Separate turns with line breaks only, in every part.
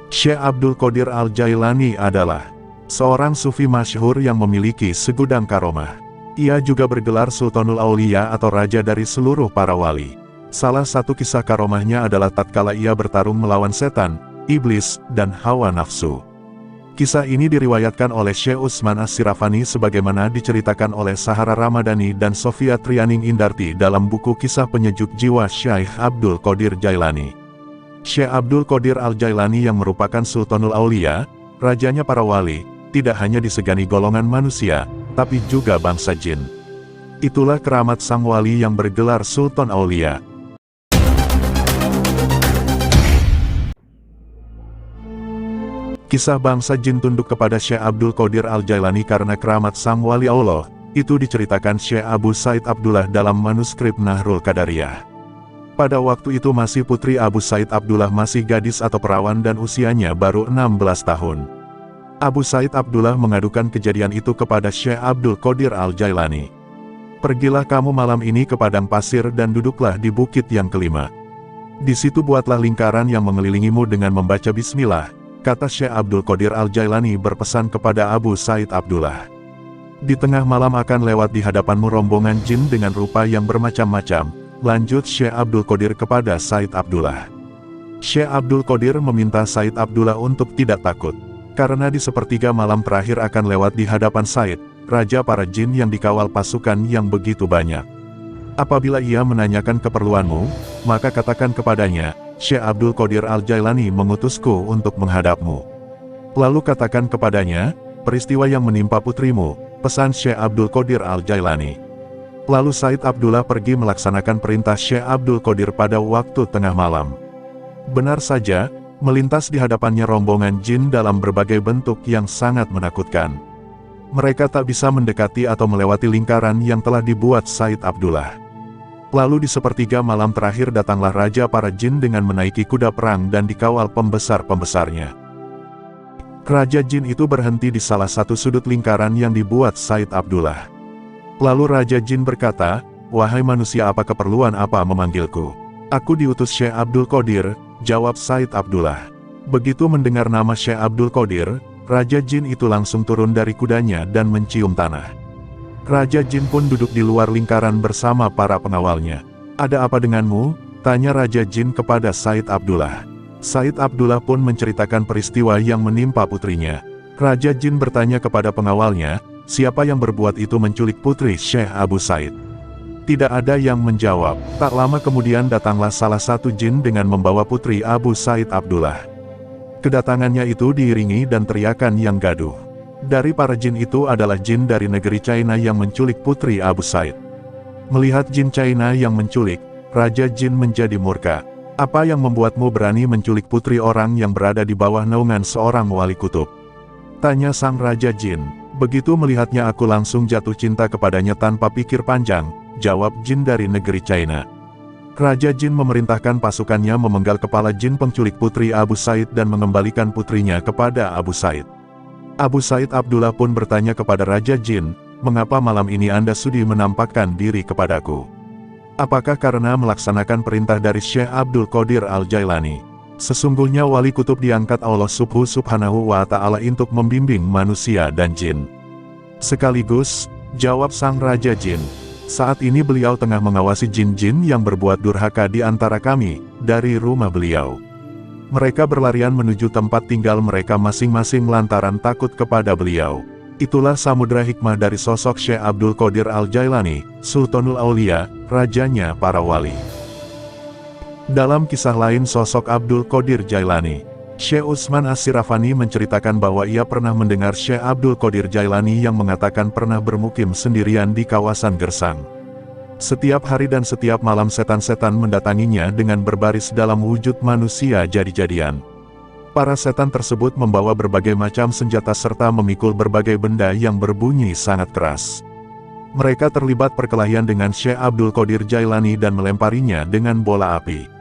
Syekh Abdul Qadir Al-Jailani adalah seorang sufi masyhur yang memiliki segudang karomah. Ia juga bergelar Sultanul Aulia atau raja dari seluruh para wali. Salah satu kisah karomahnya adalah tatkala ia bertarung melawan setan, iblis, dan hawa nafsu. Kisah ini diriwayatkan oleh Syekh Utsman As-Sirafani sebagaimana diceritakan oleh Sahara Ramadhani dan Sofia Trianing Indarti dalam buku Kisah Penyejuk Jiwa Syekh Abdul Qadir Jailani. Syekh Abdul Qadir Al-Jailani yang merupakan Sultanul Aulia, rajanya para wali, tidak hanya disegani golongan manusia, tapi juga bangsa jin. Itulah keramat sang wali yang bergelar Sultan Aulia. Kisah bangsa jin tunduk kepada Syekh Abdul Qadir Al-Jailani karena keramat sang wali Allah, itu diceritakan Syekh Abu Said Abdullah dalam manuskrip Nahrul Qadariyah. Pada waktu itu masih putri Abu Said Abdullah masih gadis atau perawan dan usianya baru 16 tahun. Abu Said Abdullah mengadukan kejadian itu kepada Syekh Abdul Qadir Al-Jailani. "Pergilah kamu malam ini ke padang pasir dan duduklah di bukit yang kelima. Di situ buatlah lingkaran yang mengelilingimu dengan membaca bismillah," kata Syekh Abdul Qadir Al-Jailani berpesan kepada Abu Said Abdullah. "Di tengah malam akan lewat di hadapanmu rombongan jin dengan rupa yang bermacam-macam," lanjut Syekh Abdul Qadir kepada Said Abdullah. Syekh Abdul Qadir meminta Said Abdullah untuk tidak takut, karena di sepertiga malam terakhir akan lewat di hadapan Said, raja para jin yang dikawal pasukan yang begitu banyak. "Apabila ia menanyakan keperluanmu, maka katakan kepadanya, Syekh Abdul Qadir Al-Jailani mengutusku untuk menghadapmu. Lalu katakan kepadanya, peristiwa yang menimpa putrimu," pesan Syekh Abdul Qadir Al-Jailani. Lalu Said Abdullah pergi melaksanakan perintah Syekh Abdul Qadir pada waktu tengah malam. Benar saja, melintas di hadapannya rombongan jin dalam berbagai bentuk yang sangat menakutkan. Mereka tak bisa mendekati atau melewati lingkaran yang telah dibuat Said Abdullah. Lalu di sepertiga malam terakhir datanglah raja para jin dengan menaiki kuda perang dan dikawal pembesar-pembesarnya. Raja jin itu berhenti di salah satu sudut lingkaran yang dibuat Said Abdullah. Lalu Raja Jin berkata, "Wahai manusia, apa keperluan apa memanggilku?" "Aku diutus Syekh Abdul Qadir," jawab Said Abdullah. Begitu mendengar nama Syekh Abdul Qadir, Raja Jin itu langsung turun dari kudanya dan mencium tanah. Raja Jin pun duduk di luar lingkaran bersama para pengawalnya. "Ada apa denganmu?" tanya Raja Jin kepada Said Abdullah. Said Abdullah pun menceritakan peristiwa yang menimpa putrinya. Raja Jin bertanya kepada pengawalnya, "Siapa yang berbuat itu menculik putri Syekh Abu Said?" Tidak ada yang menjawab. Tak lama kemudian datanglah salah satu jin dengan membawa putri Abu Said Abdullah. Kedatangannya itu diiringi dan teriakan yang gaduh. Dari para jin itu adalah jin dari negeri China yang menculik putri Abu Said. Melihat jin China yang menculik, Raja Jin menjadi murka. "Apa yang membuatmu berani menculik putri orang yang berada di bawah naungan seorang wali kutub?" tanya sang Raja Jin. "Begitu melihatnya aku langsung jatuh cinta kepadanya tanpa pikir panjang," jawab jin dari negeri China. Raja Jin memerintahkan pasukannya memenggal kepala jin penculik putri Abu Said dan mengembalikan putrinya kepada Abu Said. Abu Said Abdullah pun bertanya kepada Raja Jin, "Mengapa malam ini Anda sudi menampakkan diri kepadaku? Apakah karena melaksanakan perintah dari Syekh Abdul Qadir Al-Jailani?" Sesungguhnya wali kutub diangkat Allah Subhanahu wa Ta'ala untuk membimbing manusia dan jin. Sekaligus, jawab sang Raja Jin, "Saat ini beliau tengah mengawasi jin-jin yang berbuat durhaka di antara kami, dari rumah beliau. Mereka berlarian menuju tempat tinggal mereka masing-masing lantaran takut kepada beliau." Itulah samudra hikmah dari sosok Syekh Abdul Qadir Al-Jailani, Sultanul Aulia, rajanya para wali. Dalam kisah lain sosok Abdul Qadir Jailani, Syekh Utsman As-Sirafani menceritakan bahwa ia pernah mendengar Syekh Abdul Qadir Jailani yang mengatakan pernah bermukim sendirian di kawasan Gersang. Setiap hari dan setiap malam setan-setan mendatanginya dengan berbaris dalam wujud manusia jadi-jadian. Para setan tersebut membawa berbagai macam senjata serta memikul berbagai benda yang berbunyi sangat keras. Mereka terlibat perkelahian dengan Syekh Abdul Qadir Jailani dan melemparinya dengan bola api.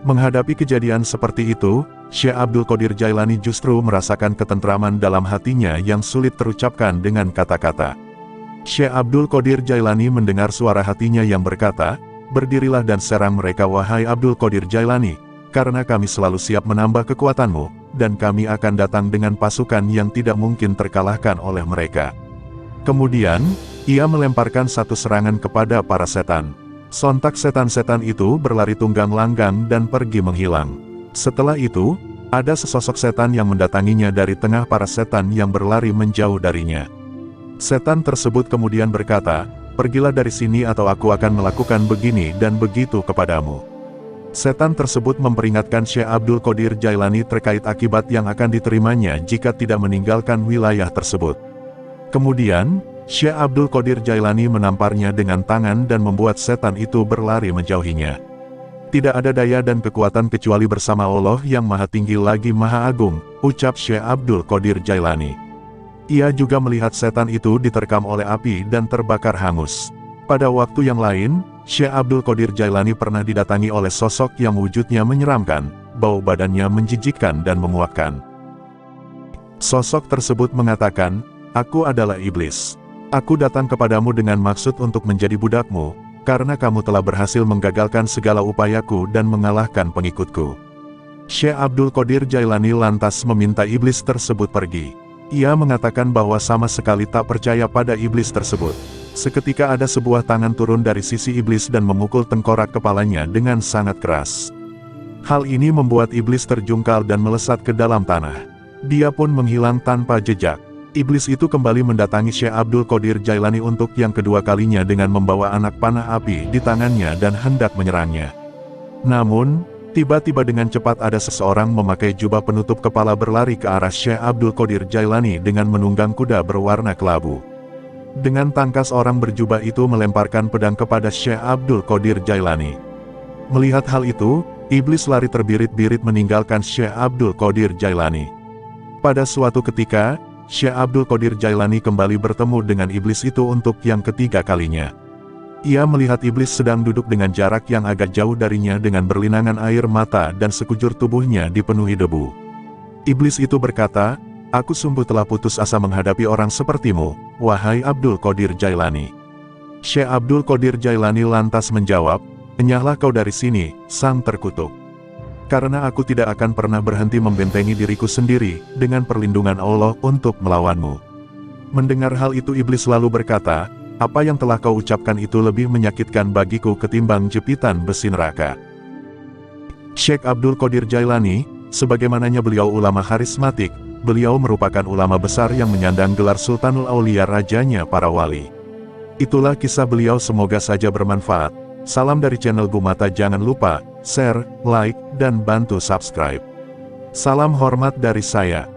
Menghadapi kejadian seperti itu, Syekh Abdul Qadir Jailani justru merasakan ketentraman dalam hatinya yang sulit terucapkan dengan kata-kata. Syekh Abdul Qadir Jailani mendengar suara hatinya yang berkata, "Berdirilah dan serang mereka wahai Abdul Qadir Jailani, karena kami selalu siap menambah kekuatanmu," dan kami akan datang dengan pasukan yang tidak mungkin terkalahkan oleh mereka. Kemudian, ia melemparkan satu serangan kepada para setan. Sontak setan-setan itu berlari tunggang langgang dan pergi menghilang. Setelah itu, ada sesosok setan yang mendatanginya dari tengah para setan yang berlari menjauh darinya. Setan tersebut kemudian berkata, "Pergilah dari sini atau aku akan melakukan begini dan begitu kepadamu." Setan tersebut memperingatkan Syekh Abdul Qadir Jailani terkait akibat yang akan diterimanya jika tidak meninggalkan wilayah tersebut. Kemudian, Syekh Abdul Qadir Jailani menamparnya dengan tangan dan membuat setan itu berlari menjauhinya. Tidak ada daya dan kekuatan kecuali bersama Allah yang Maha Tinggi lagi Maha Agung, ucap Syekh Abdul Qadir Jailani. Ia juga melihat setan itu diterkam oleh api dan terbakar hangus. Pada waktu yang lain, Syekh Abdul Qadir Jailani pernah didatangi oleh sosok yang wujudnya menyeramkan, bau badannya menjijikkan dan memuakkan. Sosok tersebut mengatakan, "Aku adalah iblis. Aku datang kepadamu dengan maksud untuk menjadi budakmu, karena kamu telah berhasil menggagalkan segala upayaku dan mengalahkan pengikutku." Syekh Abdul Qadir Jailani lantas meminta iblis tersebut pergi. Ia mengatakan bahwa sama sekali tak percaya pada iblis tersebut. Seketika ada sebuah tangan turun dari sisi iblis dan memukul tengkorak kepalanya dengan sangat keras. Hal ini membuat iblis terjungkal dan melesat ke dalam tanah. Dia pun menghilang tanpa jejak. Iblis itu kembali mendatangi Syekh Abdul Qadir Jailani untuk yang kedua kalinya dengan membawa anak panah api di tangannya dan hendak menyerangnya. Namun, tiba-tiba dengan cepat ada seseorang memakai jubah penutup kepala berlari ke arah Syekh Abdul Qadir Jailani dengan menunggang kuda berwarna kelabu. Dengan tangkas orang berjubah itu melemparkan pedang kepada Syekh Abdul Qadir Jailani. Melihat hal itu, iblis lari terbirit-birit meninggalkan Syekh Abdul Qadir Jailani. Pada suatu ketika, Syekh Abdul Qadir Jailani kembali bertemu dengan iblis itu untuk yang ketiga kalinya. Ia melihat iblis sedang duduk dengan jarak yang agak jauh darinya dengan berlinangan air mata dan sekujur tubuhnya dipenuhi debu. Iblis itu berkata, "Aku sungguh telah putus asa menghadapi orang sepertimu, wahai Abdul Qadir Jailani." Syekh Abdul Qadir Jailani lantas menjawab, "Enyahlah kau dari sini, sang terkutuk. Karena aku tidak akan pernah berhenti membentengi diriku sendiri, dengan perlindungan Allah untuk melawanmu." Mendengar hal itu iblis lalu berkata, "Apa yang telah kau ucapkan itu lebih menyakitkan bagiku ketimbang jepitan besi neraka." Syekh Abdul Qadir Jailani, sebagaimananya beliau ulama karismatik, beliau merupakan ulama besar yang menyandang gelar Sultanul Aulia, rajanya para wali. Itulah kisah beliau, semoga saja bermanfaat. Salam dari channel Gumata, jangan lupa share, like, dan bantu subscribe. Salam hormat dari saya.